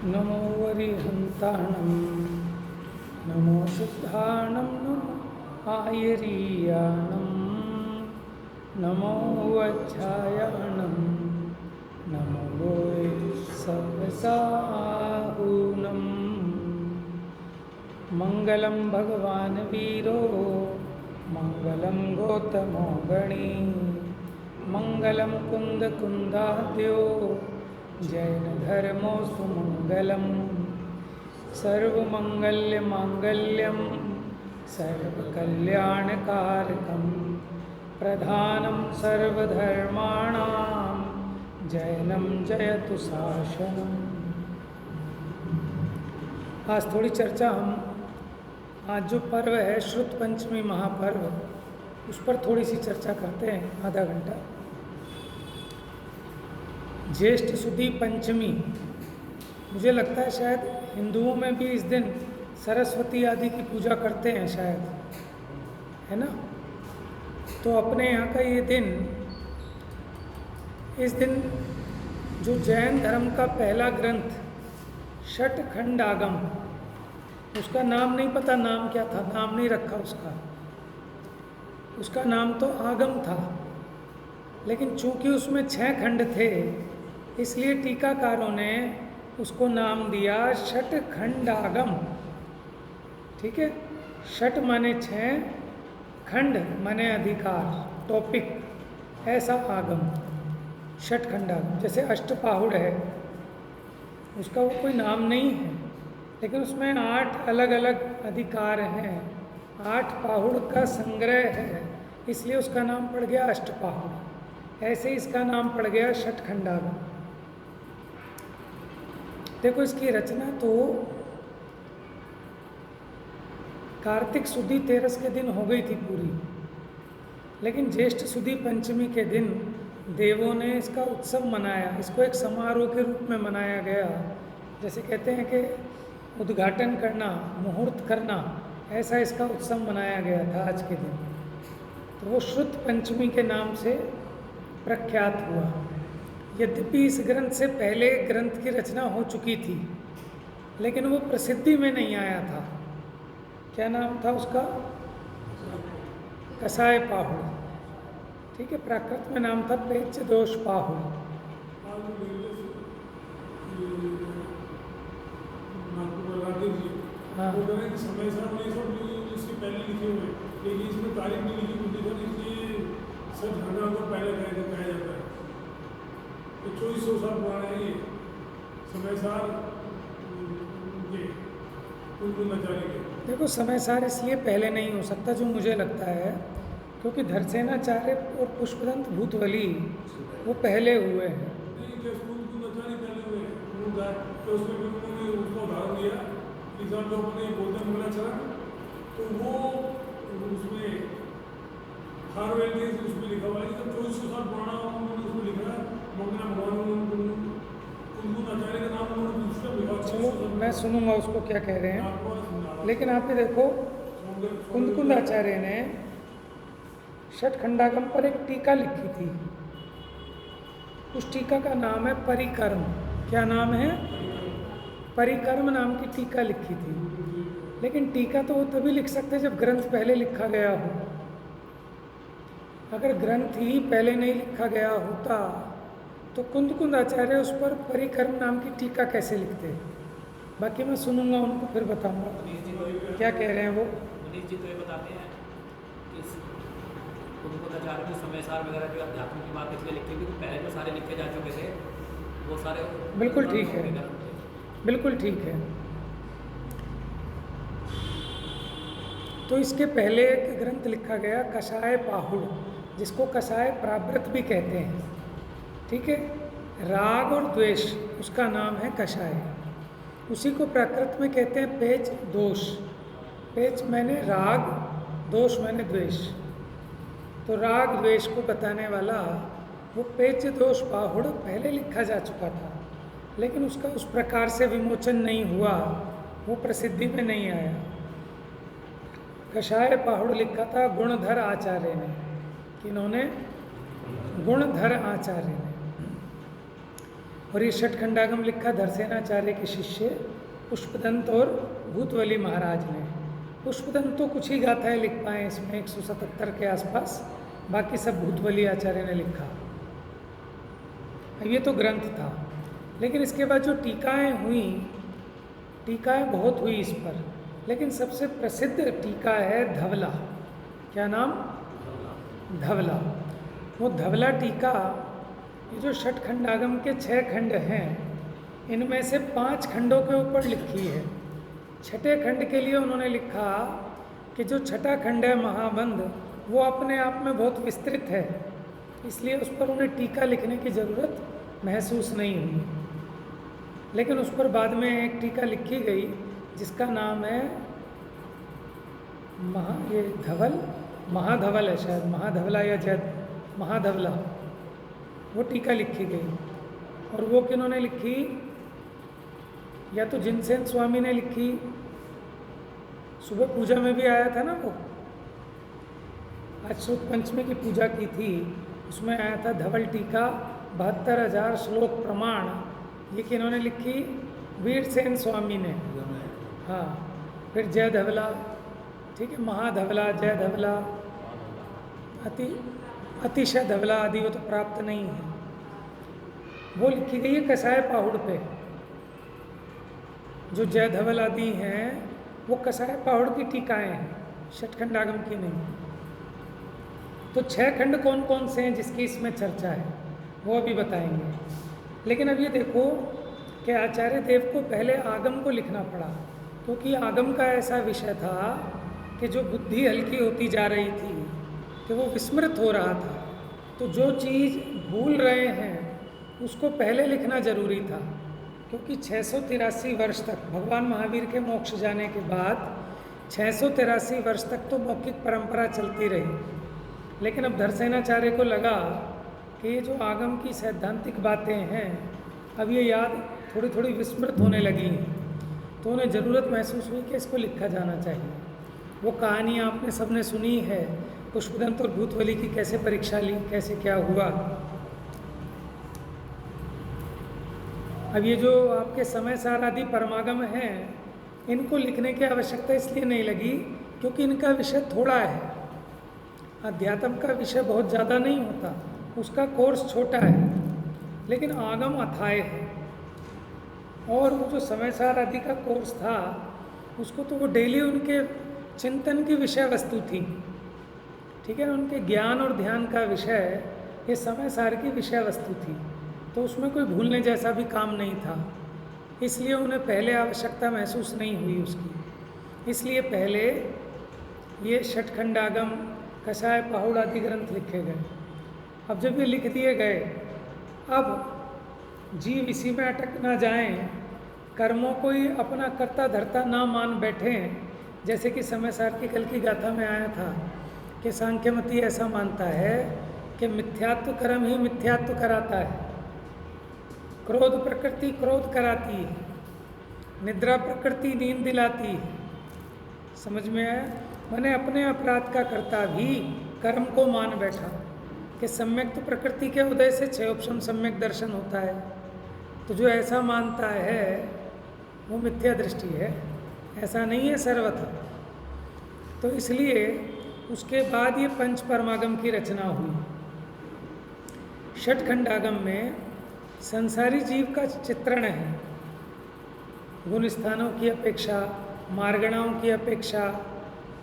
नमो वरिहन्ताणं नमो शुद्धाणं नमो आयरीयाणं नमो वज्रायाणं नमो वै सवसाहूनं मङ्गलं भगवान् वीरो मङ्गलं गौतमो गणी मङ्गलं कुन्दकुन्दाद्यो जैन धर्मो सुमंगलम सर्वमंगल्यमांगल्यम सर्वकल्याणकारकम प्रधानम सर्वधर्माणां जैनम जयतु शासनम। आज थोड़ी चर्चा हम आज जो पर्व है श्रुत पंचमी महापर्व उस पर थोड़ी सी चर्चा करते हैं आधा घंटा। ज्येष्ठ सुदी पंचमी, मुझे लगता है शायद हिंदुओं में भी इस दिन सरस्वती आदि की पूजा करते हैं शायद, है ना। तो अपने यहाँ का ये दिन, इस दिन जो जैन धर्म का पहला ग्रंथ षटखंडागम, उसका नाम नहीं पता नाम क्या था, नाम नहीं रखा उसका नाम तो आगम था, लेकिन चूंकि उसमें 6 खंड थे इसलिए टीकाकारों ने उसको नाम दिया षटखंडागम। ठीक है, षट माने 6, खंड माने अधिकार, टॉपिक, ऐसा आगम षटखंडागम। जैसे अष्टपाहुड़ है, उसका वो कोई नाम नहीं है, लेकिन उसमें 8 अलग अलग अधिकार हैं, 8 पाहुड़ का संग्रह है, इसलिए उसका नाम पड़ गया अष्टपाहुड़। ऐसे इसका नाम पड़ गया षटखंडागम। देखो, इसकी रचना तो कार्तिक सुदी 13 के दिन हो गई थी पूरी, लेकिन ज्येष्ठ सुदी पंचमी के दिन देवों ने इसका उत्सव मनाया। इसको एक समारोह के रूप में मनाया गया, जैसे कहते हैं कि उद्घाटन करना, मुहूर्त करना, ऐसा इसका उत्सव मनाया गया था आज के दिन। तो वो श्रुत पंचमी के नाम से प्रख्यात हुआ। यद्यपि इस ग्रंथ से पहले ग्रंथ की रचना हो चुकी थी, लेकिन वो प्रसिद्धि में नहीं आया था। क्या नाम था उसका? कसाय पाहुड़। ठीक है, प्राकृत में नाम था पेच दोष पाहुड़। हाँ, तो 2400 साल पुराना है ये समय सार ये कुंदकुंदाचार्य के। देखो, समय सार इसलिए पहले नहीं हो सकता जो मुझे लगता है, क्योंकि धरसेनाचार्य और पुष्पदंत भूतवली वो पहले हुए हैं। नहीं, जब कुंदकुंदाचार्य पहले हुए हैं तो उसमें भी उन्होंने उसका उदाहरण दिया कि जब लोग अपने बोलते मंगलाचरण, तो वो उसमें हारवेल के उसमें लिखा हुआ है कि जब 2400 साल पुराना उन्होंने उसमें लिखा मंगला भगवान कुंदकुंदाचार्य का नाम उन्होंने दूसरा लिखा। चलो, मैं सुनूंगा उसको क्या कह रहे हैं, लेकिन आप ये देखो, कुंदकुंदाचार्य ने षटखंडागम पर एक टीका लिखी थी। उस टीका का नाम है परिकर्म। क्या नाम है? परिकर्म नाम की टीका लिखी थी। लेकिन टीका तो वो तभी लिख सकते जब ग्रंथ पहले लिखा गया हो। अगर ग्रंथ ही पहले नहीं लिखा गया होता तो कुंदकुंदाचार्य उस पर परिकर्म नाम की टीका कैसे लिखते? बाकी मैं सुनूंगा उनको, फिर बताऊंगा क्या कह रहे हैं वो। मनीष जी तो ये बताते हैं कि कुंदकुंदाचार्य के समय सार वगैरह जो अध्यात्म की बात इसलिए लिखते हैं, पहले जो सारे लिखे जा चुके थे वो सारे बिल्कुल ठीक है, बिल्कुल ठीक है। तो इसके पहले एक ग्रंथ लिखा गया कसाय पाहुड़, जिसको कसाय प्रावृत भी कहते हैं। ठीक है, राग और द्वेष उसका नाम है कसाय। उसी को प्राकृत में कहते हैं पेच दोष। पेच मैंने राग, दोष मैंने द्वेष। तो राग द्वेष को बताने वाला वो पेच दोष पाहुड़ पहले लिखा जा चुका था, लेकिन उसका उस प्रकार से विमोचन नहीं हुआ, वो प्रसिद्धि में नहीं आया। कसाय पाहुड़ लिखा था गुणधर आचार्य ने। किन्होंने? गुणधर आचार्य ने। और ये षटखंडागम लिखा धरसेनाचार्य के शिष्य पुष्पदंत और भूतवली महाराज ने। पुष्पदंत तो कुछ ही गाथाएं लिख पाए इसमें 177 के आसपास, बाकी सब भूतवली आचार्य ने लिखा। ये तो ग्रंथ था, लेकिन इसके बाद जो टीकाएं हुई, टीकाएं बहुत हुई इस पर, लेकिन सबसे प्रसिद्ध टीका है धवला। क्या नाम? धवला। वो धवला टीका, ये जो षटखंडागम के 6 खंड हैं, इनमें से 5 खंडों के ऊपर लिखी है। छठे खंड के लिए उन्होंने लिखा कि जो छठा खंड है महाबंध, वो अपने आप में बहुत विस्तृत है, इसलिए उस पर उन्हें टीका लिखने की ज़रूरत महसूस नहीं हुई। लेकिन उस पर बाद में एक टीका लिखी गई जिसका नाम है ये धवल, महाधवल है शायद, महाधवला या जय महाधवला, वो टीका लिखी गई। और वो किन्होंने लिखी? या तो जिनसेन स्वामी ने लिखी, सुबह पूजा में भी आया था ना वो, आज शुद्ध पंचमी की पूजा की थी, उसमें आया था धवल टीका 72,000 श्लोक प्रमाण। ये किन्होंने लिखी? वीरसेन स्वामी ने। हाँ, फिर जय धवला, ठीक है, महाधवला, जय धवला, अतिशय धवला आदि वो तो प्राप्त नहीं है। वो लिखी गई है कसाय पाहुड़ पे। जो जय धवल आदि हैं वो कसाय पाहुड़ की टीकाएं हैं, षटखंडागम की नहीं। तो 6 खंड कौन कौन से हैं जिसकी इसमें चर्चा है, वो अभी बताएंगे। लेकिन अब ये देखो कि आचार्य देव को पहले आगम को लिखना पड़ा, क्योंकि आगम का ऐसा विषय था कि जो बुद्धि हल्की होती जा रही थी, कि वो विस्मृत हो रहा था। तो जो चीज़ भूल रहे हैं उसको पहले लिखना जरूरी था, क्योंकि 683 वर्ष तक भगवान महावीर के मोक्ष जाने के बाद 683 वर्ष तक तो मौखिक परंपरा चलती रही। लेकिन अब धरसेनाचार्य को लगा कि ये जो आगम की सैद्धांतिक बातें हैं, अब ये याद थोड़ी थोड़ी विस्मृत होने लगी हैं, तो उन्हें ज़रूरत महसूस हुई कि इसको लिखा जाना चाहिए। वो कहानी आपने सबने सुनी है, पुष्पदंत और भूतवली की, कैसे परीक्षा ली, कैसे क्या हुआ। अब ये जो आपके समय सार आदि परमागम हैं, इनको लिखने की आवश्यकता इसलिए नहीं लगी क्योंकि इनका विषय थोड़ा है। अध्यात्म का विषय बहुत ज़्यादा नहीं होता, उसका कोर्स छोटा है, लेकिन आगम अथाय है। और वो जो समय सार आदि का कोर्स था, उसको तो वो डेली उनके चिंतन की विषय वस्तु थी, ठीक है, उनके ज्ञान और ध्यान का विषय ये समय सार की विषय वस्तु थी, तो उसमें कोई भूलने जैसा भी काम नहीं था। इसलिए उन्हें पहले आवश्यकता महसूस नहीं हुई उसकी। इसलिए पहले ये षटखंडागम, कसाय पाहुड़ आदि ग्रंथ लिखे गए। अब जब ये लिख दिए गए, अब जीव इसी में अटक ना जाएं, कर्मों को ही अपना कर्ता धर्ता ना मान बैठें। जैसे कि समय सार की कल की गाथा में आया था कि सांख्यमती ऐसा मानता है कि मिथ्यात्व कर्म ही मिथ्यात्व कराता है, क्रोध प्रकृति क्रोध कराती है, निद्रा प्रकृति नींद दिलाती है। समझ में आया? मैंने अपने अपराध का कर्ता भी कर्म को मान बैठा कि सम्यक तो प्रकृति के उदय से क्षयोपशम सम्यक दर्शन होता है। तो जो ऐसा मानता है वो मिथ्या दृष्टि है, ऐसा नहीं है सर्वथा। तो इसलिए उसके बाद ये पंच परमागम की रचना हुई। षटखंडागम में संसारी जीव का चित्रण है, गुण स्थानों की अपेक्षा, मार्गणाओं की अपेक्षा,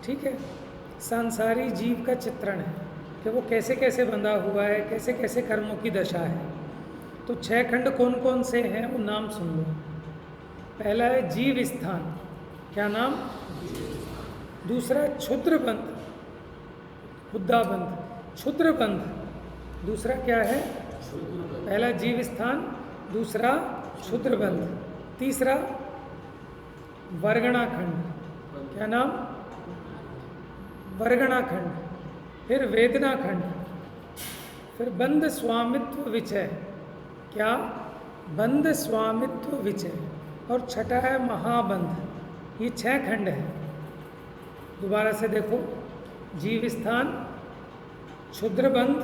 ठीक है, संसारी जीव का चित्रण है कि वो कैसे कैसे बंधा हुआ है, कैसे कैसे कर्मों की दशा है। तो 6 खंड कौन कौन से हैं वो नाम सुन लो। पहला है जीव स्थान, क्या नाम? दूसरा क्षुद्रबंध, बुद्धाबंध, क्षुद्रबंध। दूसरा क्या है? पहला जीव स्थान, दूसरा क्षुद्रबंध, तीसरा वर्गणाखंड, क्या नाम? वर्गणाखंड, फिर वेदनाखंड, फिर बंध स्वामित्व विचय, क्या? बंध स्वामित्व विचय, और छठा है महाबंध। ये 6 खंड है। दोबारा से देखो, जीव स्थान, क्षुद्रबंध,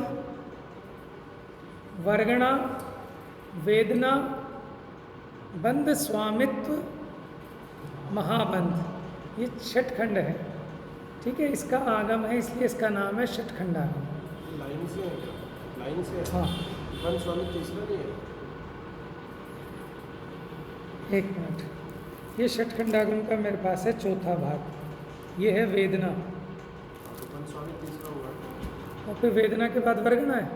वर्गणा, वेदना, बंध स्वामित्व महाबंध, ये षटखंड है। ठीक है, इसका आगम है इसलिए इसका नाम है षटखंडागम। लाइन से है क्या? लाइन से है? हाँ, बंद स्वामी तीसरा नहीं है? एक मिनट, ये षटखंडागम का मेरे पास है चौथा भाग, ये है वेदना, तो बंद स्वामी तीसरा हुआ। और फिर वेदना के बाद वर्गना है।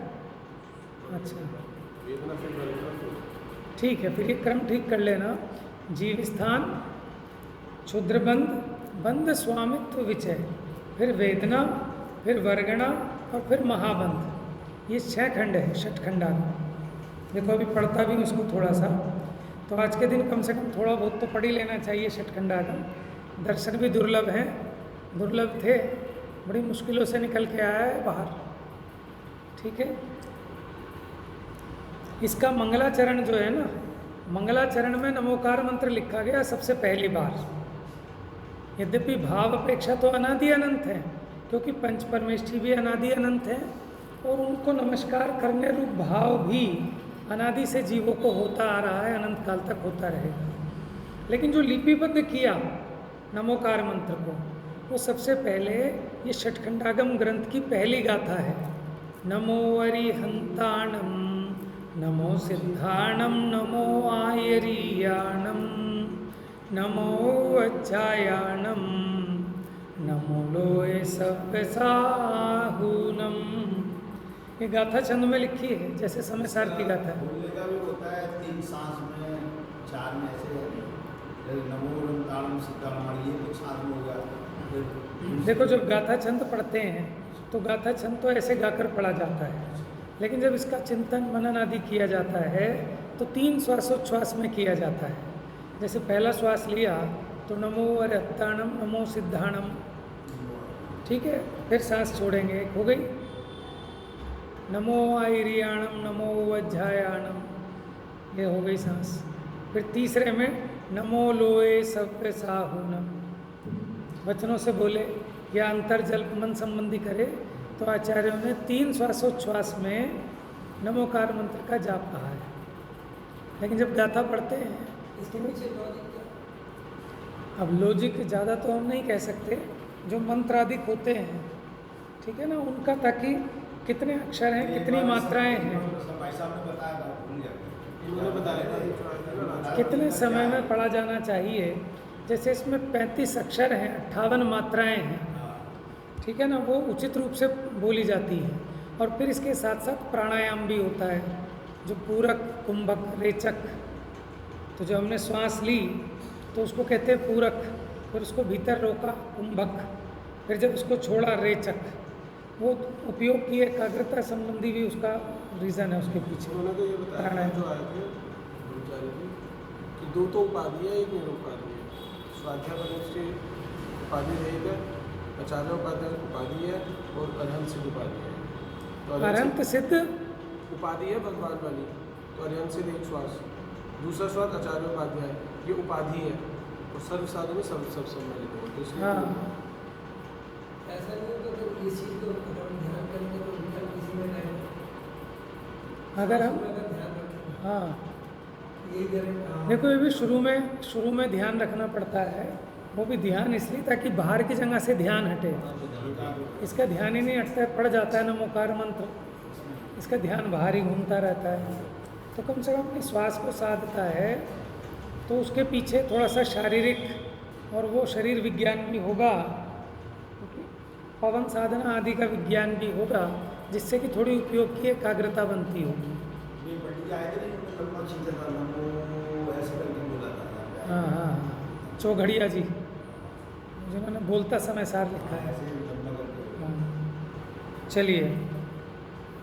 अच्छा वेदना फिर वर्गना फिर ठीक है, फिर ये क्रम ठीक कर लेना। जीव स्थान, क्षुद्रबंध, बंध स्वामित्व विचय, फिर वेदना, फिर वर्गणा और फिर महाबंध, ये 6 खंड है षटखंडागम। देखो अभी पढ़ता भी हूँ उसको थोड़ा सा, तो आज के दिन कम से कम थोड़ा बहुत तो पढ़ ही लेना चाहिए षटखंडागम। दर्शन भी दुर्लभ हैं, दुर्लभ थे, बड़ी मुश्किलों से निकल के आया है बाहर। ठीक है, इसका मंगलाचरण जो है ना, मंगलाचरण में नमोकार मंत्र लिखा गया सबसे पहली बार। यद्यपि भाव अपेक्षा तो अनादि अनंत है, क्योंकि पंच परमेष्ठी भी अनादि अनंत है और उनको नमस्कार करने रूप भाव भी अनादि से जीवों को होता आ रहा है, अनंत काल तक होता रहेगा। लेकिन जो लिपिबद्ध किया नमोकार मंत्र को, वो सबसे पहले ये षटखंडागम ग्रंथ की पहली गाथा है। नमो अरिहंताणम, नमो सिद्धाणम, नमो आयरियाणम, नमो वज्जायाणम, नमो लोए सव्यसाहूनम। ये गाथा छंद में लिखी है, जैसे समय सार की गाथा है। बोलने का भी होता है 3 सांस में, 4 में ऐसे, नमो रंताणम सिद्धाणम, ये कुछ सांस में हो गया। देखो जब गाथा छंद पढ़ते हैं तो गाथा छंद तो ऐसे गाकर पढ़ा जाता है, लेकिन जब इसका चिंतन मनन आदि किया जाता है तो 3 श्वासोच्छ्वास में किया जाता है। जैसे पहला श्वास लिया तो नमो अरिहंताणम, नमो सिद्धाणम, ठीक है, फिर सांस छोड़ेंगे, हो गई। नमो आयरियाणम, नमो वज्जायाणम, ये हो गई सांस। फिर तीसरे में नमो लोए सव्यसाहूनम, वचनों से बोले या अंतर जल मन संबंधी करे, तो आचार्यों ने 3 श्वासोच्छ्वास में नमोकार मंत्र का जाप कहा है। लेकिन जब गाथा पढ़ते हैं, अब लॉजिक ज़्यादा तो हम नहीं कह सकते, जो मंत्रादिक होते हैं, ठीक है ना, उनका, ताकि कितने अक्षर हैं, कितनी मात्राएं हैं, भाई साहब ने बताया था, भूल गया। इन्होंने बताया था कितने समय में पढ़ा जाना चाहिए। जैसे इसमें 35 अक्षर हैं, 58 मात्राएं हैं, ठीक है ना, वो उचित रूप से बोली जाती है। और फिर इसके साथ साथ प्राणायाम भी होता है, जो पूरक, कुंभक, रेचक। तो जब हमने श्वास ली तो उसको कहते हैं पूरक, फिर उसको भीतर रोका कुंभक, फिर जब उसको छोड़ा रेचक। वो उपयोग की एकाग्रता संबंधी भी उसका रीज़न है उसके पीछे। उन्होंने तो ये बताया प्राणायाम। जो आए थे ब्रह्मचारी जी कि 2 तो उपाधि है, एक निरुपाधि है। स्वाध्याय परमेष्ठी उपाधि एक है, आचार्य उपाधि है और अरहंत सिद्ध उपाधि है। तो अरहंत सिद्ध उपाधि है भगवान वाली, तो अरहंत सिद्ध एक श्वास, दूसरा श्वास आचार्य उपाध्याय, ये उपाधि है। और सर्व साधु में सब सम्मिलित हो, तो इसलिए हाँ, ऐसा नहीं होता तो ये चीज़ को अगर हम ध्यान करेंगे तो विकल्प किसी में नहीं, अगर हम, अगर ध्यान रखें हाँ यही करें। देखो, ये भी शुरू में ध्यान रखना पड़ता है। वो भी ध्यान इसलिए ताकि बाहर की जगह से ध्यान हटे। इसका ध्यान ही नहीं हटता है, पड़ जाता है नमोकार मंत्र, इसका ध्यान बाहर ही घूमता रहता है। तो कम से कम अपनी श्वास को साधता है, तो उसके पीछे थोड़ा सा शारीरिक और वो शरीर विज्ञान भी होगा, पवन साधना आदि का विज्ञान भी होगा, जिससे कि थोड़ी उपयोग की एकाग्रता बनती होगी। ये पंडित आए थे ना, उन्होंने लंबा खींचा था, नमो ऐसे करके बोला था। हाँ हाँ, चौघड़िया जी जिन्होंने बोलता समय सार लिखा है। ऐसे लंबा करके। हाँ। चलिए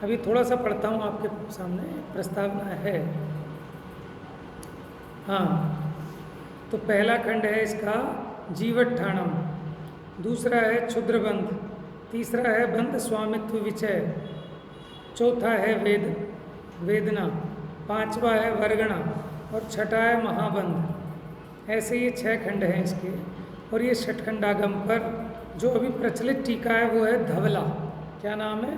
अभी थोड़ा सा पढ़ता हूँ, आपके सामने प्रस्तावना है। हाँ, तो पहला खंड है इसका जीवठाणम, दूसरा है क्षुद्रबंध, तीसरा है बंध स्वामित्व विचय, चौथा है वेदना, पांचवा है वर्गणा और छठा है महाबंध। ऐसे ये 6 खंड हैं इसके। और ये षटखंडागम पर जो अभी प्रचलित टीका है वो है धवला। क्या नाम है?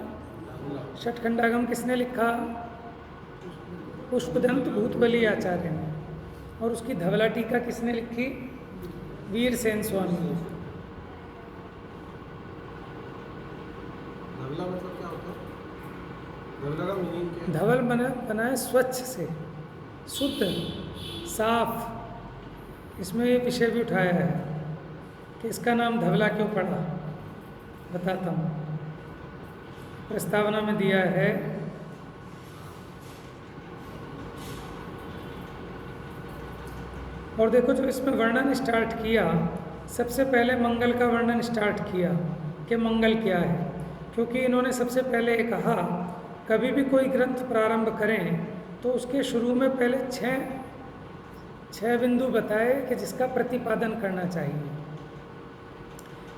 षटखंडागम किसने लिखा? पुष्पदंत भूतबली आचार्य ने। और उसकी धवला टीका किसने लिखी? वीरसेन स्वामी। धवला मतलब क्या होता है? धवला का मीनिंग क्या है? धवल बना है स्वच्छ से, शुद्ध, साफ। इसमें ये विषय भी उठाया है कि इसका नाम धवला क्यों पड़ा। बताता हूँ, प्रस्तावना में दिया है। और देखो, जो इसमें वर्णन स्टार्ट किया, सबसे पहले मंगल का वर्णन स्टार्ट किया कि मंगल क्या है, क्योंकि इन्होंने सबसे पहले कहा कभी भी कोई ग्रंथ प्रारंभ करें तो उसके शुरू में पहले छह बिंदु बताए कि जिसका प्रतिपादन करना चाहिए।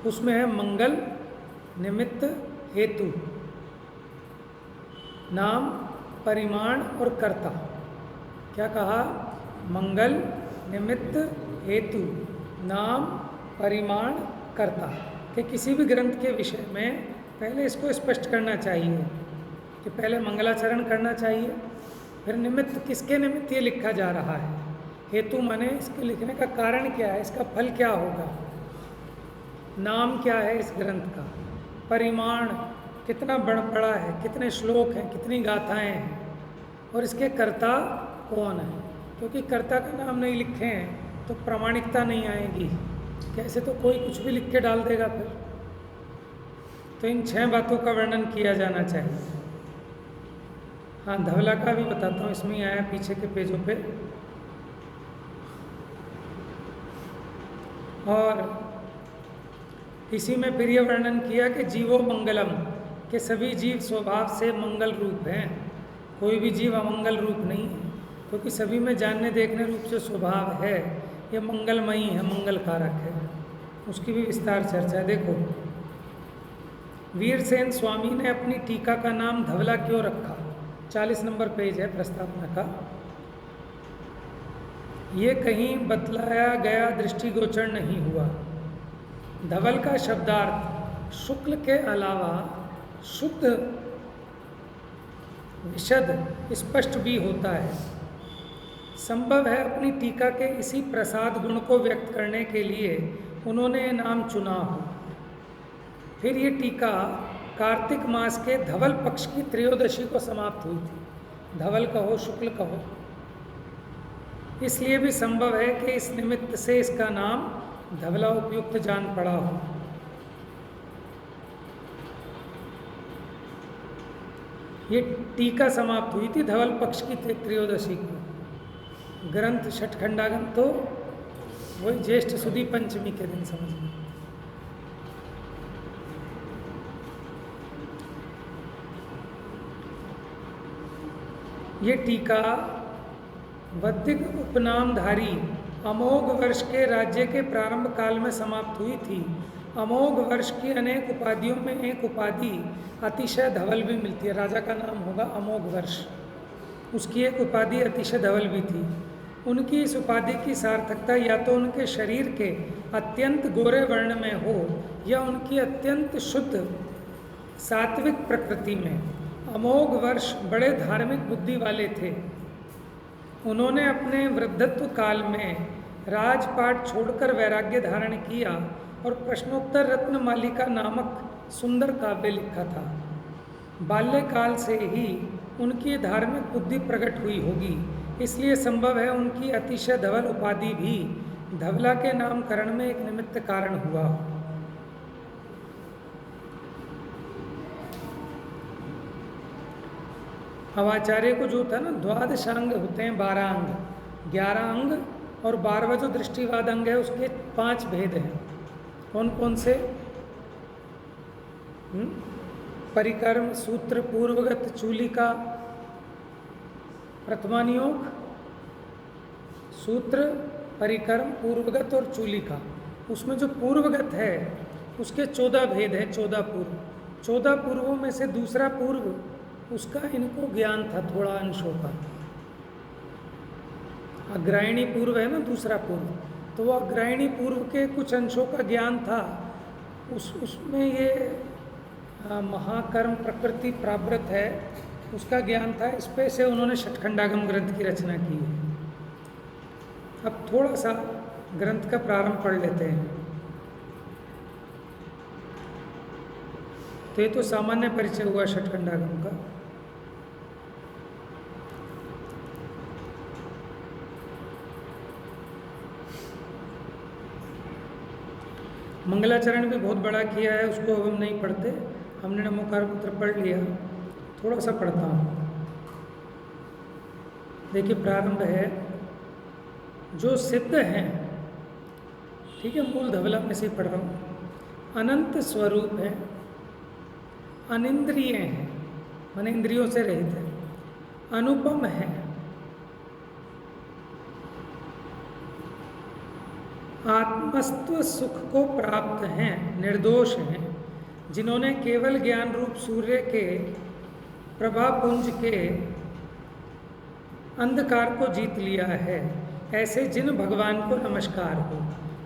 उसमें है मंगल, निमित्त, हेतु, नाम, परिमाण और कर्ता। क्या कहा? मंगल, निमित्त, हेतु, नाम, परिमाण, कर्ता। कि किसी भी ग्रंथ के विषय में पहले इसको स्पष्ट करना चाहिए कि पहले मंगलाचरण करना चाहिए, फिर निमित्त, किसके निमित्त ये लिखा जा रहा है, हेतु माने इसके लिखने का कारण क्या है, इसका फल क्या होगा, नाम क्या है इस ग्रंथ का, परिमाण कितना बड़ा है, कितने श्लोक हैं, कितनी गाथाएं हैं, और इसके कर्ता कौन है। क्योंकि कर्ता का नाम नहीं लिखे हैं तो प्रामाणिकता नहीं आएगी, कैसे तो कोई कुछ भी लिख के डाल देगा फिर। तो इन 6 बातों का वर्णन किया जाना चाहिए। हाँ, धवला का भी बताता हूँ, इसमें ही आया पीछे के पेजों पे। और इसी में फिर ये वर्णन किया कि जीवो मंगलम, कि सभी जीव स्वभाव से मंगल रूप हैं, कोई भी जीव अमंगल रूप नहीं है, क्योंकि सभी में जानने देखने रूप से स्वभाव है, ये मंगलमयी है, मंगल कारक है। उसकी भी विस्तार चर्चा है। देखो, वीरसेन स्वामी ने अपनी टीका का नाम धवला क्यों रखा? 40 नंबर पेज है प्रस्तावना का। ये कहीं बतलाया गया दृष्टिगोचर नहीं हुआ। धवल का शब्दार्थ शुक्ल के अलावा शुद्ध, विशद, स्पष्ट भी होता है। संभव है अपनी टीका के इसी प्रसाद गुण को व्यक्त करने के लिए उन्होंने नाम चुना हो। फिर ये टीका कार्तिक मास के धवल पक्ष की त्रयोदशी को समाप्त हुई थी। धवल कहो, शुक्ल कहो, इसलिए भी संभव है कि इस निमित्त से इसका नाम धवला उपयुक्त जान पड़ा हो। ये टीका समाप्त हुई थी धवल पक्ष की त्रयोदशी को। ग्रंथ छठखंडागम तो वही ज्येष्ठ सुदी पंचमी के दिन समझिए। ये टीका वैदिक उपनामधारी अमोघ वर्ष के राज्य के प्रारंभ काल में समाप्त हुई थी। अमोघ वर्ष की अनेक उपाधियों में एक उपाधि अतिशय धवल भी मिलती है। राजा का नाम होगा अमोघ वर्ष, उसकी एक उपाधि अतिशय धवल भी थी। उनकी इस उपाधि की सार्थकता या तो उनके शरीर के अत्यंत गोरे वर्ण में हो या उनकी अत्यंत शुद्ध सात्विक प्रकृति में। अमोघ वर्ष बड़े धार्मिक बुद्धि वाले थे। उन्होंने अपने वृद्धत्व काल में राजपाट छोड़कर वैराग्य धारण किया और प्रश्नोत्तर रत्नमालिका नामक सुंदर काव्य लिखा था। बाल्यकाल से ही उनकी धार्मिक बुद्धि प्रकट हुई होगी, इसलिए संभव है उनकी अतिशय धवल उपाधि भी धवला के नामकरण में एक निमित्त कारण हुआ। अब आचार्य को जो था ना, द्वादशांग होते हैं, 12 अंग, 11 अंग और 12वां जो दृष्टिवाद अंग है उसके 5 भेद हैं। कौन कौन से? परिकर्म, सूत्र, पूर्वगत, चूलिका, प्रथमानियोग, सूत्र, परिकर्म, पूर्वगत और चूलिका। उसमें जो पूर्वगत है उसके 14 भेद है, 14 पूर्व। 14 पूर्वों में से दूसरा पूर्व, उसका इनको ज्ञान था थोड़ा अंशों का। अग्रायणी पूर्व है ना दूसरा पूर्व, तो वो अग्रायणी पूर्व के कुछ अंशों का ज्ञान था। उसमें ये महाकर्म प्रकृति प्रावृत है, उसका ज्ञान था। इस पे से उन्होंने षटखंडागम ग्रंथ की रचना की है। अब थोड़ा सा ग्रंथ का प्रारंभ पढ़ लेते हैं। तो ये तो सामान्य परिचय हुआ षटखंडागम का। मंगलाचरण भी बहुत बड़ा किया है, उसको अब हम नहीं पढ़ते, हमने नमोकार मंत्र पढ़ लिया। थोड़ा सा पढ़ता हूँ। देखिए प्रारंभ है, जो सिद्ध हैं, ठीक है, मूल धवला में से पढ़ रहा हूँ। अनंत स्वरूप है, अनिंद्रिय हैं, मन इंद्रियों से रहित है, अनुपम है, आत्मस्त्व सुख को प्राप्त हैं, निर्दोष हैं, जिन्होंने केवल ज्ञान रूप सूर्य के प्रभापुंज के अंधकार को जीत लिया है, ऐसे जिन भगवान को नमस्कार हो।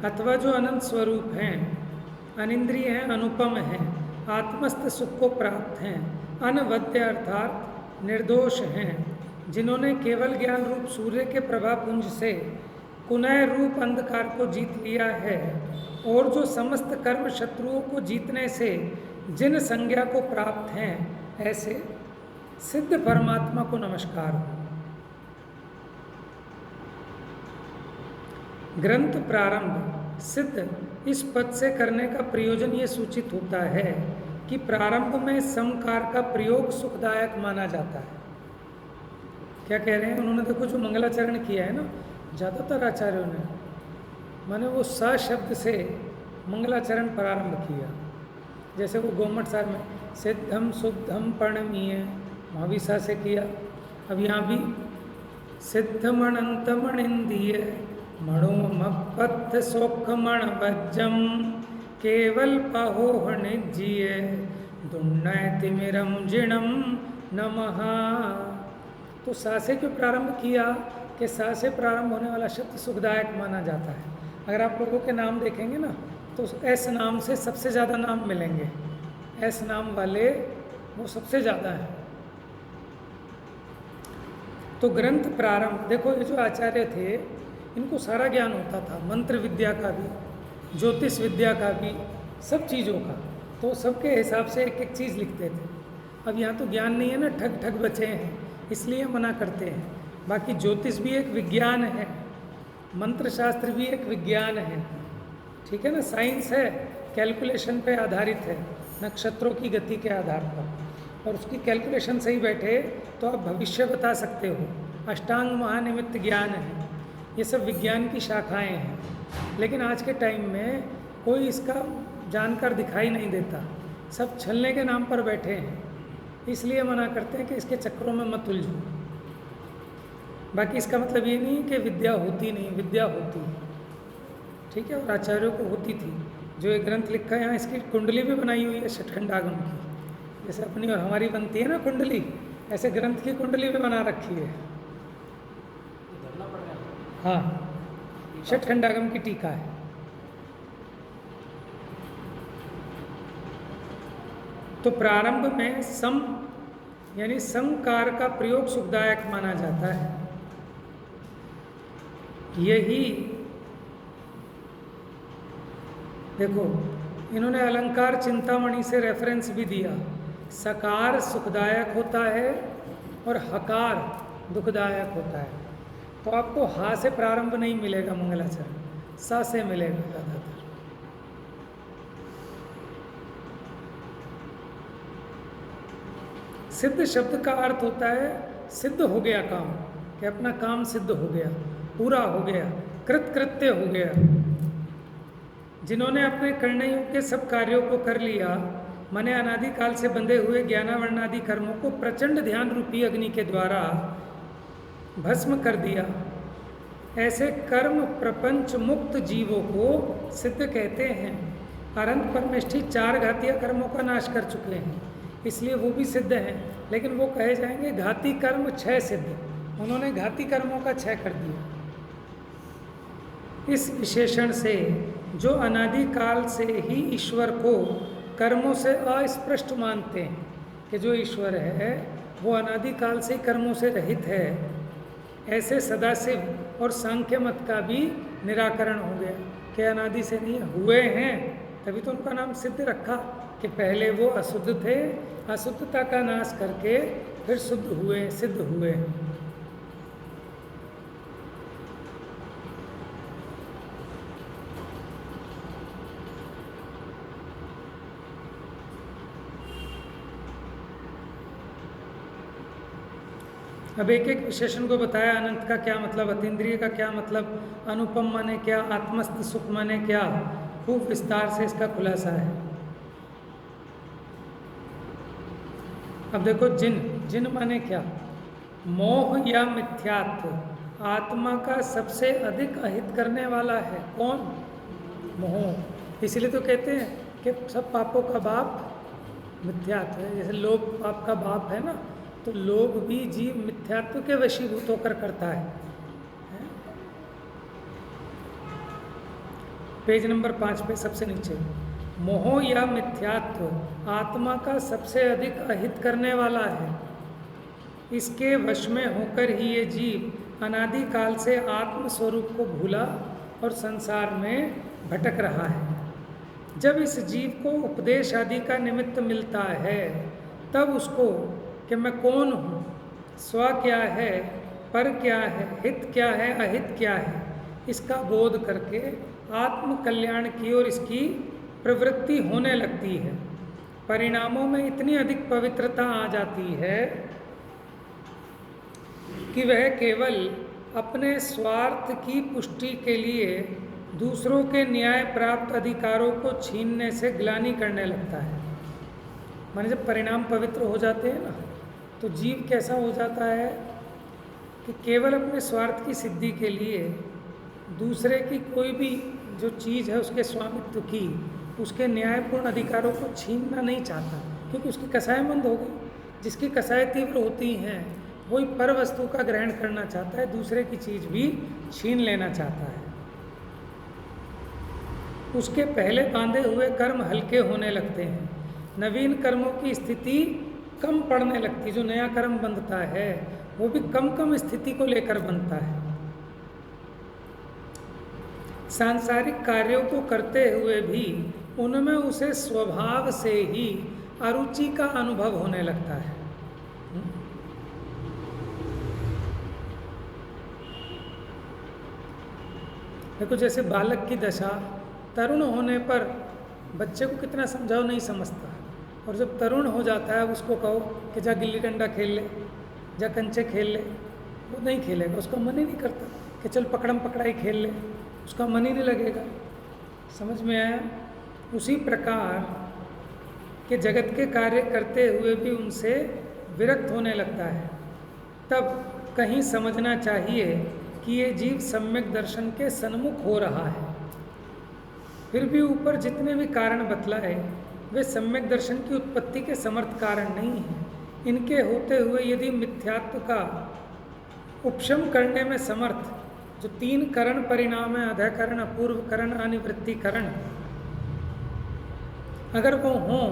अथवा जो अनंत स्वरूप हैं, अनिंद्रिय हैं, अनुपम हैं, आत्मस्थ सुख को प्राप्त हैं, अनवद्य अर्थात निर्दोष हैं, जिन्होंने केवल ज्ञान रूप सूर्य के प्रभापुंज से कुनय रूप अंधकार को जीत लिया है, और जो समस्त कर्म शत्रुओं को जीतने से जिन संज्ञा को प्राप्त हैं, ऐसे सिद्ध परमात्मा को नमस्कार हो। ग्रंथ प्रारंभ सिद्ध इस पद से करने का प्रयोजन ये सूचित होता है कि प्रारंभ में समकार का प्रयोग सुखदायक माना जाता है। क्या कह रहे हैं उन्होंने? देखो जो मंगलाचरण किया है ना, ज़्यादातर आचार्यों ने, माने वो स शब्द से मंगलाचरण प्रारंभ किया। जैसे वो गोमठ सार में सिद्धम शुद्धम प्रणमीय, वहाँ भी सा से किया। अब यहाँ भी सिद्धमणंत मणिंदीय मणो मपत्थ सोखमण वज्जम केवल पहोहनिज्जिय दुन्नय तिमिरम जिणम नमः। तो सा से क्यों प्रारंभ किया कि सा से प्रारंभ होने वाला शब्द सुखदायक माना जाता है। अगर आप लोगों के नाम देखेंगे ना, तो एस नाम से सबसे ज़्यादा नाम मिलेंगे। एस नाम वाले वो सबसे ज़्यादा हैं। तो ग्रंथ प्रारंभ, देखो ये जो आचार्य थे इनको सारा ज्ञान होता था, मंत्र विद्या का भी, ज्योतिष विद्या का भी, सब चीज़ों का। तो सबके हिसाब से एक एक चीज़ लिखते थे। अब यहाँ तो ज्ञान नहीं है ना, ठग ठग बचे हैं, इसलिए मना करते हैं। बाकी ज्योतिष भी एक विज्ञान है, मंत्र शास्त्र भी एक विज्ञान है, ठीक है ना। साइंस है, कैलकुलेशन पे आधारित है, नक्षत्रों की गति के आधार पर, और उसकी कैलकुलेशन सही बैठे तो आप भविष्य बता सकते हो। अष्टांग महानिमित्त ज्ञान है, ये सब विज्ञान की शाखाएं हैं। लेकिन आज के टाइम में कोई इसका जानकर दिखाई नहीं देता, सब छलने के नाम पर बैठे हैं, इसलिए मना करते हैं कि इसके चक्रों में मत उलझो। बाकी इसका मतलब ये नहीं कि विद्या होती नहीं, विद्या होती है, ठीक है, और आचार्यों को होती थी। जो एक ग्रंथ लिखा है, यहाँ इसकी कुंडली भी बनाई हुई है षटखंडागम की, जैसे अपनी और हमारी बनती है ना कुंडली, ऐसे ग्रंथ की कुंडली भी बना रखी है। हाँ, षटखंडागम की टीका है। तो प्रारंभ में सम यानी समकार का प्रयोग सुखदायक माना जाता है। यही देखो इन्होंने अलंकार चिंतामणि से रेफरेंस भी दिया। सकार सुखदायक होता है और हकार दुखदायक होता है। तो आपको हा से प्रारंभ नहीं मिलेगा मंगलाचरण, सा से मिलेगा ज़्यादातर। सिद्ध शब्द का अर्थ होता है सिद्ध हो गया काम, कि अपना काम सिद्ध हो गया, पूरा हो गया, कृत्य हो गया। जिन्होंने अपने करने योग्य सब कार्यों को कर लिया, माने अनादिकाल से बंधे हुए ज्ञानावर्णादि कर्मों को प्रचंड ध्यान रूपी अग्नि के द्वारा भस्म कर दिया, ऐसे कर्म प्रपंच मुक्त जीवों को सिद्ध कहते हैं। अनंत परमेष्ठी 4 घातीय कर्मों का नाश कर चुके हैं, इसलिए वो भी सिद्ध हैं। लेकिन वो कहे जाएंगे घाती कर्म 6 सिद्ध, उन्होंने घाती कर्मों का 6 कर दिया। इस विशेषण से जो अनादिकाल से ही ईश्वर को कर्मों से अस्पृष्ट मानते हैं कि जो ईश्वर है वो अनादिकाल से कर्मों से रहित है, ऐसे सदाशिव और सांख्य मत का भी निराकरण हो गया कि अनादि से नहीं हुए हैं, तभी तो उनका नाम सिद्ध रखा कि पहले वो अशुद्ध थे, अशुद्धता का नाश करके फिर शुद्ध हुए, सिद्ध हुए। अब एक एक विशेषण को बताया, अनंत का क्या मतलब, अतीन्द्रिय का क्या मतलब, अनुपम माने क्या, आत्मस्थ सुख माने क्या, खूब विस्तार से इसका खुलासा है। अब देखो जिन, जिन माने क्या, मोह या मिथ्यात्व आत्मा का सबसे अधिक अहित करने वाला है। कौन? मोह। इसलिए तो कहते हैं कि सब पापों का बाप मिथ्यात्व है। जैसे लोभ पाप का बाप है ना, तो लोभ भी जीव मिथ्यात्व के वशीभूत होकर करता है। पेज नंबर 5 पे सबसे नीचे, मोह या मिथ्यात्व आत्मा का सबसे अधिक अहित करने वाला है। इसके वश में होकर ही ये जीव अनादिकाल से आत्म स्वरूप को भूला और संसार में भटक रहा है। जब इस जीव को उपदेश आदि का निमित्त मिलता है, तब उसको कि मैं कौन हूँ, स्व क्या है, पर क्या है, हित क्या है, अहित क्या है, इसका बोध करके आत्म कल्याण की ओर इसकी प्रवृत्ति होने लगती है। परिणामों में इतनी अधिक पवित्रता आ जाती है कि वह केवल अपने स्वार्थ की पुष्टि के लिए दूसरों के न्याय प्राप्त अधिकारों को छीनने से ग्लानि करने लगता है। माने जब परिणाम पवित्र हो जाते हैं ना, तो जीव कैसा हो जाता है कि केवल अपने स्वार्थ की सिद्धि के लिए दूसरे की कोई भी जो चीज़ है उसके स्वामित्व की, उसके न्यायपूर्ण अधिकारों को छीनना नहीं चाहता, क्योंकि उसकी कसायमंद हो गई। जिसकी कसाय तीव्र होती हैं वही पर वस्तु का ग्रहण करना चाहता है, दूसरे की चीज़ भी छीन लेना चाहता है। उसके पहले बांधे हुए कर्म हल्के होने लगते हैं, नवीन कर्मों की स्थिति कम पड़ने लगती। जो नया कर्म बंधता है वो भी कम कम स्थिति को लेकर बनता है। सांसारिक कार्यों को करते हुए भी उनमें उसे स्वभाव से ही अरुचि का अनुभव होने लगता है। देखो जैसे बालक की दशा, तरुण होने पर बच्चे को कितना समझाओ नहीं समझता, और जब तरुण हो जाता है उसको कहो कि जा गिल्ली डंडा खेल ले, जा कंचे खेल ले, वो नहीं खेलेगा, उसका मन ही नहीं करता कि चल पकड़म पकड़ाई खेल ले, उसका मन ही नहीं लगेगा। समझ में आया? उसी प्रकार के जगत के कार्य करते हुए भी उनसे विरक्त होने लगता है। तब कहीं समझना चाहिए कि ये जीव सम्यक दर्शन के सन्मुख हो रहा है। फिर भी ऊपर जितने भी कारण बतलाए वे सम्यक दर्शन की उत्पत्ति के समर्थ कारण नहीं हैं। इनके होते हुए यदि मिथ्यात्व का उपशम करने में समर्थ जो 3 करण परिणाम है, अधःकरण, अपूर्व करण, अनिवृत्ति करण, अगर वो हों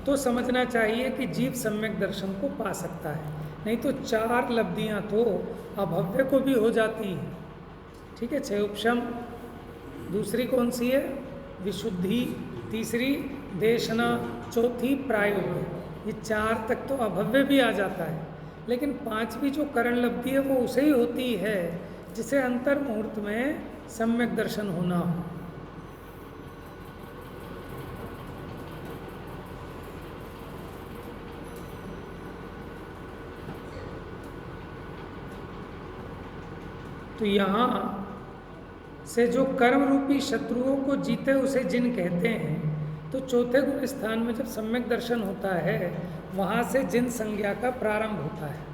तो समझना चाहिए कि जीव सम्यक दर्शन को पा सकता है। नहीं तो 4 लब्धियां तो अभव्य को भी हो जाती हैं। ठीक है, 6 उपशम, दूसरी कौन सी है? विशुद्धि, तीसरी देशना, चौथी प्रायोग्य। ये 4 तक तो अभव्य भी आ जाता है, लेकिन 5वीं जो करण लब्धि है वो उसे ही होती है जिसे अंतर मुहूर्त में सम्यक दर्शन होना हो। तो यहाँ से जो कर्म रूपी शत्रुओं को जीते उसे जिन कहते हैं, तो चौथे गुण स्थान में जब सम्यक दर्शन होता है वहाँ से जिन संज्ञा का प्रारंभ होता है।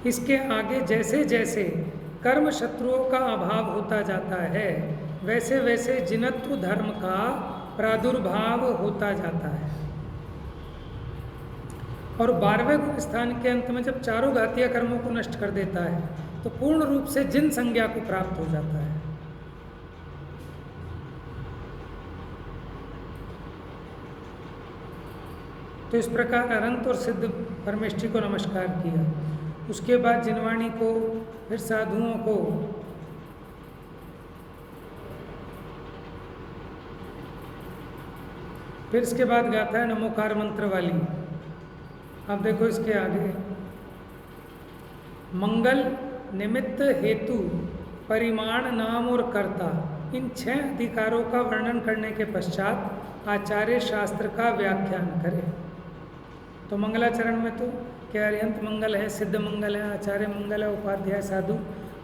इसके आगे जैसे जैसे कर्म शत्रुओं का अभाव होता जाता है वैसे वैसे जिनत्व धर्म का प्रादुर्भाव होता जाता है। और 12वें गुण स्थान के अंत में जब चारों घातीय कर्मों को नष्ट कर देता है तो पूर्ण रूप से जिन संज्ञा को प्राप्त हो जाता है। तो इस प्रकार अनंत और सिद्ध परमेष्ठी को नमस्कार किया। उसके बाद जिनवाणी को, फिर साधुओं को, फिर इसके बाद गाता है नमोकार मंत्र वाली। अब देखो इसके आगे, मंगल निमित्त हेतु परिमाण नाम और कर्ता, इन 6 अधिकारों का वर्णन करने के पश्चात आचार्य शास्त्र का व्याख्यान करे। तो मंगलाचरण में तो क्या अरिहंत मंगल है, सिद्ध मंगल है, आचार्य मंगल है, उपाध्याय साधु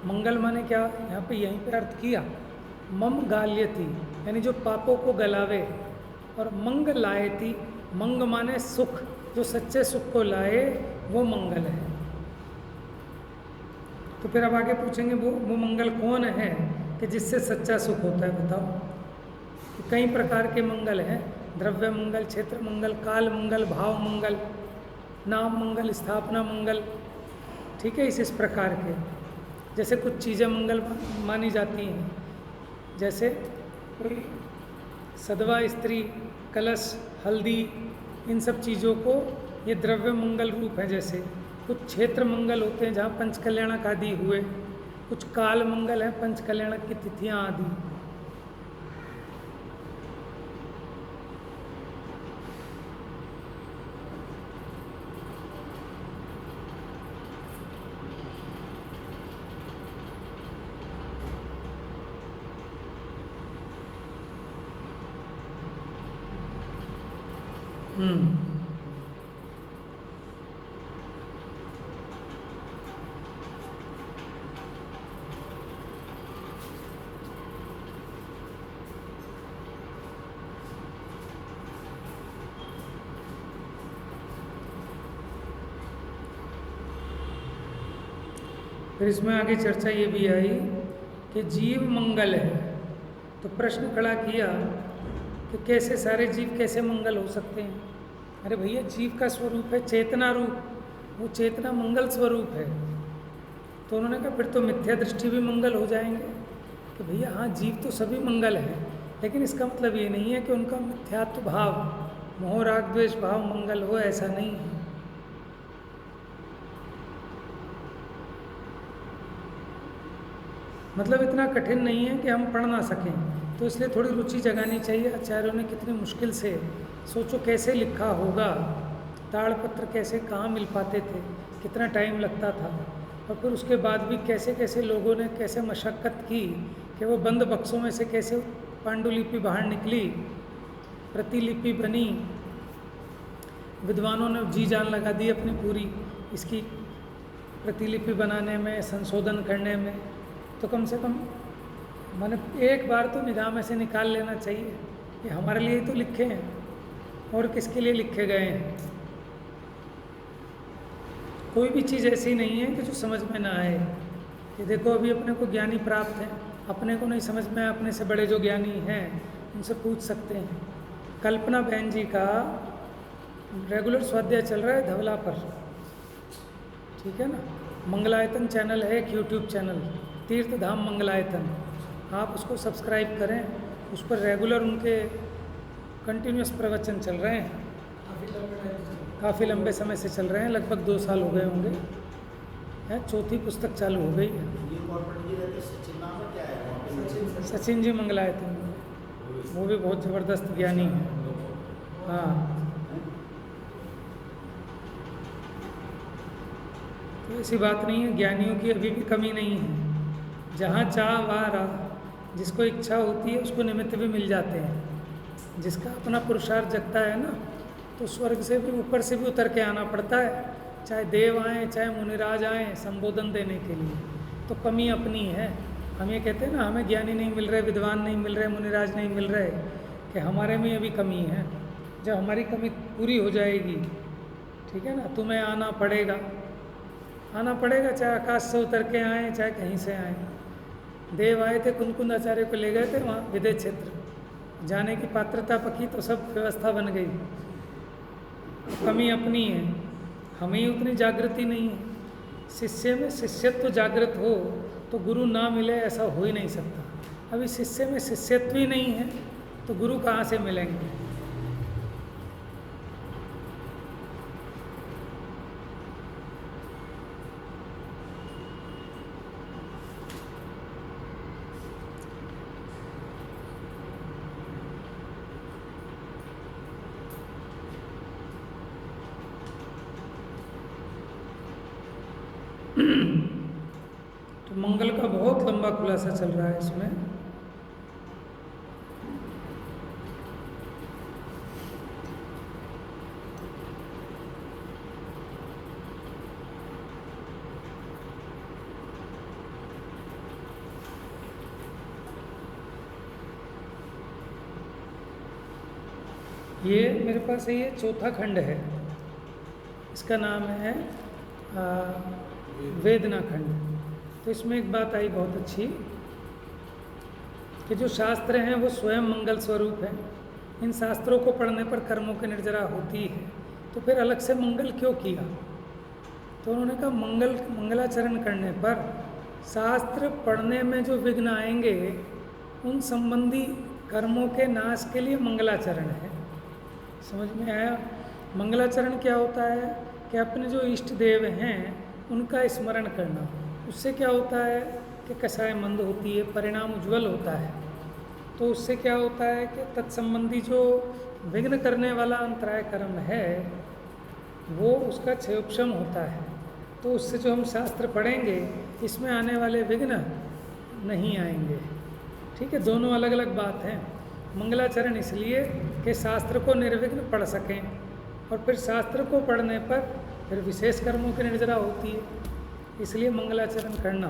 मंगल माने क्या, यहाँ पे यहीं पे अर्थ किया मम गाल्यति, यानी जो पापों को गलावे, और मंग लायति, मंग माने सुख, जो सच्चे सुख को लाए वो मंगल है। तो फिर अब आगे पूछेंगे वो मंगल कौन है कि जिससे सच्चा सुख होता है, बताओ। तो कई प्रकार के मंगल हैं, द्रव्य मंगल, क्षेत्र मंगल, काल मंगल, भाव मंगल, नाम मंगल, स्थापना मंगल, ठीक है। इस प्रकार के, जैसे कुछ चीज़ें मंगल मानी जाती हैं, जैसे कोई सदवा स्त्री, कलश, हल्दी, इन सब चीज़ों को ये द्रव्य मंगल रूप है। जैसे कुछ क्षेत्र मंगल होते हैं जहाँ पंचकल्याणक आदि हुए, कुछ काल मंगल है, पंचकल्याणक की तिथियाँ आदि। फिर इसमें आगे चर्चा ये भी आई कि जीव मंगल है। तो प्रश्न खड़ा किया कि कैसे सारे जीव कैसे मंगल हो सकते हैं। अरे भैया, जीव का स्वरूप है चेतना रूप, वो चेतना मंगल स्वरूप है। तो उन्होंने कहा फिर तो मिथ्या दृष्टि भी मंगल हो जाएंगे। कि भैया हाँ, जीव तो सभी मंगल हैं, लेकिन इसका मतलब ये नहीं है कि उनका मिथ्यात्व भाव, मोह राग द्वेष भाव मंगल हो, ऐसा नहीं है। मतलब इतना कठिन नहीं है कि हम पढ़ ना सकें, तो इसलिए थोड़ी रुचि जगानी चाहिए। आचार्यों ने कितनी मुश्किल से, सोचो कैसे लिखा होगा, ताड़पत्र कैसे कहाँ मिल पाते थे, कितना टाइम लगता था, और फिर उसके बाद भी कैसे कैसे लोगों ने कैसे मशक्क़त की कि वो बंद बक्सों में से कैसे पांडुलिपि बाहर निकली, प्रतिलिपि बनी। विद्वानों ने जी जान लगा दी अपनी पूरी इसकी प्रतिलिपि बनाने में, संशोधन करने में। तो कम से कम मैंने एक बार तो निगाह में से निकाल लेना चाहिए कि हमारे लिए ही तो लिखे हैं, और किसके लिए लिखे गए हैं। कोई भी चीज़ ऐसी नहीं है कि जो समझ में ना आए। कि देखो अभी अपने को ज्ञानी प्राप्त हैं, अपने को नहीं समझ में, अपने से बड़े जो ज्ञानी हैं उनसे पूछ सकते हैं। कल्पना बहन जी का रेगुलर स्वाध्याय चल रहा है धवला पर, ठीक है ना। मंगलायतन चैनल है, एक यूट्यूब चैनल, तीर्थ धाम मंगलायतन, आप उसको सब्सक्राइब करें। उस पर रेगुलर उनके कंटिन्यूस प्रवचन चल रहे हैं, काफ़ी लंबे समय से चल रहे हैं, लगभग 2 साल हो गए होंगे, है 4थी पुस्तक चालू हो गई है। सचिन जी मंगलायतन, वो भी बहुत ज़बरदस्त ज्ञानी है। हाँ, तो ऐसी बात नहीं है, ज्ञानियों की अभी भी कमी नहीं है। जहाँ चाह वहाँ राह, जिसको इच्छा होती है उसको निमित्त भी मिल जाते हैं। जिसका अपना पुरुषार्थ जगता है ना, तो स्वर्ग से भी, ऊपर से भी उतर के आना पड़ता है। चाहे देव आएँ, चाहे मुनिराज आएँ संबोधन देने के लिए, तो कमी अपनी है। हम ये कहते हैं ना, हमें ज्ञानी नहीं मिल रहे, विद्वान नहीं मिल रहे, मुनिराज नहीं मिल रहे, कि हमारे में अभी कमी है। जब हमारी कमी पूरी हो जाएगी, ठीक है ना, तुम्हें आना पड़ेगा, आना पड़ेगा, चाहे आकाश से उतर के आएँ, चाहे कहीं से आएँ। देव आए थे, कुंद आचार्य को ले गए थे वहाँ विदेह क्षेत्र, जाने की पात्रता पकी तो सब व्यवस्था बन गई। कमी अपनी है, हमें ही उतनी जागृति नहीं है। शिष्य में शिष्यत्व जागृत हो तो गुरु ना मिले, ऐसा हो ही नहीं सकता। अभी शिष्य में शिष्यत्व ही नहीं है तो गुरु कहाँ से मिलेंगे। तो मंगल का बहुत लंबा खुलासा चल रहा है इसमें। ये मेरे पास है, ये चौथा खंड है, इसका नाम है वेदना खंड। तो इसमें एक बात आई बहुत अच्छी कि जो शास्त्र हैं वो स्वयं मंगल स्वरूप है। इन शास्त्रों को पढ़ने पर कर्मों की निर्जरा होती है, तो फिर अलग से मंगल क्यों किया? तो उन्होंने कहा मंगलाचरण करने पर शास्त्र पढ़ने में जो विघ्न आएंगे उन संबंधी कर्मों के नाश के लिए मंगलाचरण है। समझ में आया? मंगलाचरण क्या होता है कि अपने जो इष्ट देव हैं उनका स्मरण करना। उससे क्या होता है कि कषाय मंद होती है, परिणाम उज्ज्वल होता है। तो उससे क्या होता है कि तत्संबंधी जो विघ्न करने वाला अंतराय कर्म है वो उसका क्षयोपशम होता है। तो उससे जो हम शास्त्र पढ़ेंगे इसमें आने वाले विघ्न नहीं आएंगे। ठीक है, दोनों अलग अलग बात हैं। मंगलाचरण इसलिए कि शास्त्र को निर्विघ्न पढ़ सकें, और फिर शास्त्र को पढ़ने पर फिर विशेष कर्मों की निर्जरा होती है। इसलिए मंगलाचरण करना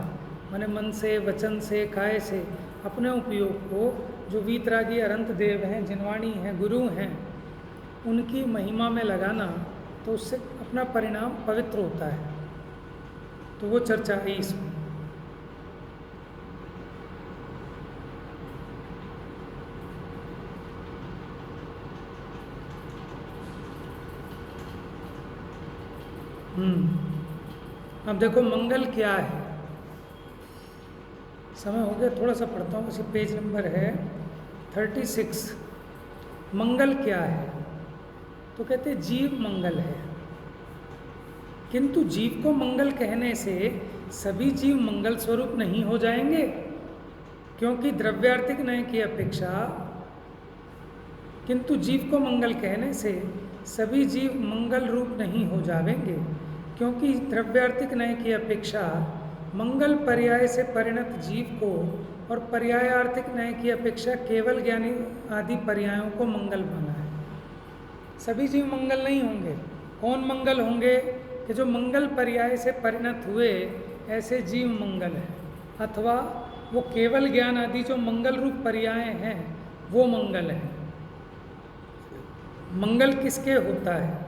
माने मन से, वचन से, काय से अपने उपयोग को जो वीतरागी अनंत देव हैं, जिनवाणी हैं, गुरु हैं, उनकी महिमा में लगाना, तो उससे अपना परिणाम पवित्र होता है। तो वो चर्चा है इसमें। अब देखो मंगल क्या है। समय हो गया, थोड़ा सा पढ़ता हूँ। इसी पेज नंबर है 36। मंगल क्या है? तो कहते हैं जीव मंगल है। किंतु जीव को मंगल कहने से सभी जीव मंगल स्वरूप नहीं हो जाएंगे, क्योंकि द्रव्यार्थिक न्याय की अपेक्षा किंतु जीव को मंगल कहने से सभी जीव मंगल रूप नहीं हो जाएंगे, क्योंकि द्रव्यार्थिक न्याय की अपेक्षा मंगल पर्याय से परिणत जीव को और पर्यायार्थिक न्याय की अपेक्षा केवल ज्ञानी आदि पर्यायों को मंगल माना है। सभी जीव मंगल नहीं होंगे। कौन मंगल होंगे? कि जो मंगल पर्याय से परिणत हुए ऐसे जीव मंगल हैं, अथवा वो केवल ज्ञान आदि जो मंगल रूप पर्याय हैं वो मंगल हैं। मंगल किसके होता है?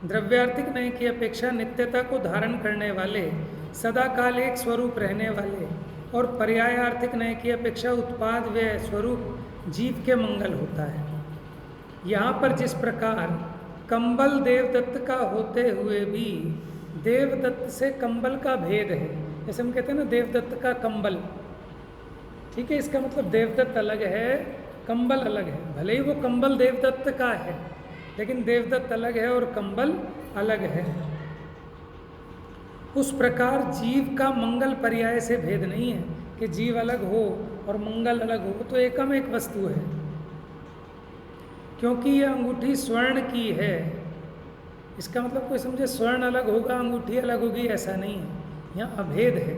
द्रव्यार्थिक न्याय की अपेक्षा नित्यता को धारण करने वाले, सदा काल एक स्वरूप रहने वाले, और पर्यायार्थिक न्याय की अपेक्षा उत्पाद व्यय स्वरूप जीव के मंगल होता है। यहाँ पर जिस प्रकार कंबल देवदत्त का होते हुए भी देवदत्त से कंबल का भेद है, जैसे हम कहते हैं ना देवदत्त का कंबल, ठीक है, इसका मतलब देवदत्त अलग है, कंबल अलग है। भले ही वो कंबल देवदत्त का है, लेकिन देवदत्त अलग है और कंबल अलग है। उस प्रकार जीव का मंगल पर्याय से भेद नहीं है कि जीव अलग हो और मंगल अलग हो, तो एकम एक वस्तु है। क्योंकि यह अंगूठी स्वर्ण की है, इसका मतलब कोई समझे स्वर्ण अलग होगा अंगूठी अलग होगी, ऐसा नहीं है। यहाँ अभेद है,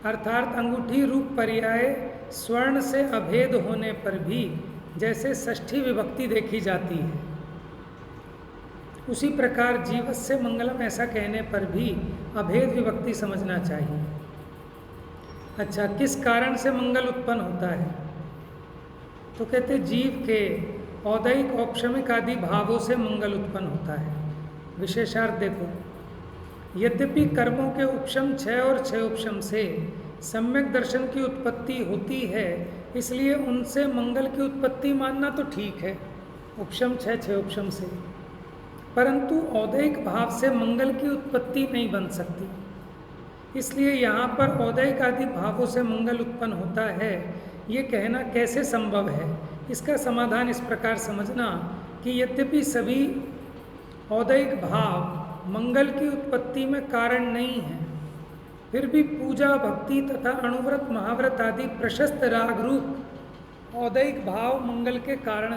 अर्थात अंगूठी रूप पर्याय स्वर्ण से अभेद होने पर भी जैसे षष्ठी विभक्ति देखी जाती है, उसी प्रकार जीवस्य मंगलम ऐसा कहने पर भी अभेद विभक्ति समझना चाहिए। अच्छा, किस कारण से मंगल उत्पन्न होता है? तो कहते जीव के औदैहिक औपशमिक आदि भावों से मंगल उत्पन्न होता है। विशेषार्थ देखो, यद्यपि कर्मों के उपशम क्षय और क्षयोपशम से सम्यक दर्शन की उत्पत्ति होती है, इसलिए उनसे मंगल की उत्पत्ति मानना तो ठीक है, उपशम क्षय क्षयोपशम से, परंतु औदैहिक भाव से मंगल की उत्पत्ति नहीं बन सकती। इसलिए यहाँ पर औदैहिक आदि भावों से मंगल उत्पन्न होता है, ये कहना कैसे संभव है? इसका समाधान इस प्रकार समझना कि यद्यपि सभी औदैहिक भाव मंगल की उत्पत्ति में कारण नहीं है, फिर भी पूजा, भक्ति तथा अणुव्रत, महाव्रत आदि प्रशस्त राग रूप औदैहिक भाव मंगल के कारण